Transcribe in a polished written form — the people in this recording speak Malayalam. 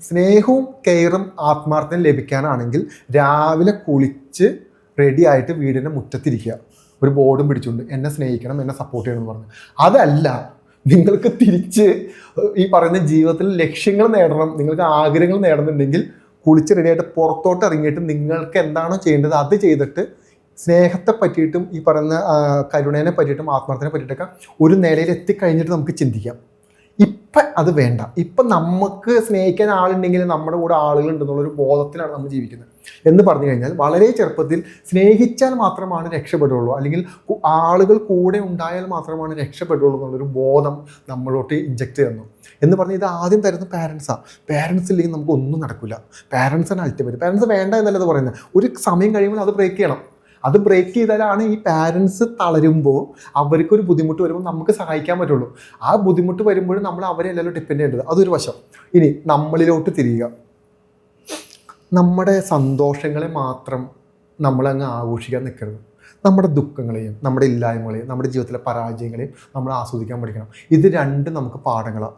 സ്നേഹവും കെയറും ആത്മാർത്ഥതയും ലഭിക്കാനാണെങ്കിൽ രാവിലെ കുളിച്ച് റെഡി ആയിട്ട് വീടിൻ്റെ മുറ്റത്തിരിക്കുക, ഒരു ബോർഡും പിടിച്ചുകൊണ്ട് എന്നെ സ്നേഹിക്കണം, എന്നെ സപ്പോർട്ട് ചെയ്യണം എന്ന് പറഞ്ഞു. അതല്ല, നിങ്ങൾക്ക് തിരിച്ച് ഈ പറയുന്ന ജീവിതത്തിൽ ലക്ഷ്യങ്ങൾ നേടണം, നിങ്ങൾക്ക് ആഗ്രഹങ്ങൾ നേടണമെന്നുണ്ടെങ്കിൽ കുളിച്ച് റെഡിയായിട്ട് പുറത്തോട്ട് ഇറങ്ങിയിട്ട് നിങ്ങൾക്ക് എന്താണോ ചെയ്യേണ്ടത് അത് ചെയ്തിട്ട് സ്നേഹത്തെ പറ്റിയിട്ടും ഈ പറയുന്ന കരുണേനെ പറ്റിയിട്ടും ആത്മാർത്ഥനെ പറ്റിയിട്ടൊക്കെ ഒരു നിലയിൽ എത്തിക്കഴിഞ്ഞിട്ട് നമുക്ക് ചിന്തിക്കാം. ഇപ്പം അത് വേണ്ട. ഇപ്പം നമുക്ക് സ്നേഹിക്കാൻ ആളുണ്ടെങ്കിൽ നമ്മുടെ കൂടെ ആളുകളുണ്ടെന്നുള്ളൊരു ബോധത്തിലാണ് നമ്മൾ ജീവിക്കുന്നത്. എന്ന് പറഞ്ഞു കഴിഞ്ഞാൽ വളരെ ചെറുപ്പത്തിൽ സ്നേഹിച്ചാൽ മാത്രമാണ് രക്ഷപ്പെടുകയുള്ളൂ, അല്ലെങ്കിൽ ആളുകൾ കൂടെ ഉണ്ടായാൽ മാത്രമാണ് രക്ഷപ്പെടുകയുള്ളൂ എന്നുള്ളൊരു ബോധം നമ്മളോട്ട് ഇഞ്ചക്ട് ചെയ്യുന്നു. എന്ന് പറഞ്ഞാൽ ഇത് ആദ്യം തരുന്ന പാരൻസാണ്. പാരൻസ് ഇല്ലെങ്കിൽ നമുക്ക് ഒന്നും നടക്കില്ല. പാരൻസാണ് അൾട്ടിമേറ്റ്. പാരൻസ് വേണ്ട എന്നല്ലത് പറയുന്നത്. ഒരു സമയം കഴിയുമ്പോൾ അത് ബ്രേക്ക് ചെയ്യണം. അത് ബ്രേക്ക് ചെയ്താലാണ് ഈ പാരൻസ് തളരുമ്പോൾ അവർക്കൊരു ബുദ്ധിമുട്ട് വരുമ്പോൾ നമുക്ക് സഹായിക്കാൻ പറ്റുള്ളൂ. ആ ബുദ്ധിമുട്ട് വരുമ്പോഴും നമ്മൾ അവരെ അല്ലല്ലോ ഡിപ്പെൻഡ് ചെയ്യേണ്ടത്. അതൊരു വശം. ഇനി നമ്മളിലോട്ട് തിരിയുക. നമ്മുടെ സന്തോഷങ്ങളെ മാത്രം നമ്മളങ്ങ് ആഘോഷിക്കാൻ നിൽക്കരുത്. നമ്മുടെ ദുഃഖങ്ങളെയും നമ്മുടെ ഇല്ലായ്മകളെയും നമ്മുടെ ജീവിതത്തിലെ പരാജയങ്ങളെയും നമ്മൾ ആസ്വദിക്കാൻ പഠിക്കണം. ഇത് രണ്ടും നമുക്ക് പാഠങ്ങളാണ്.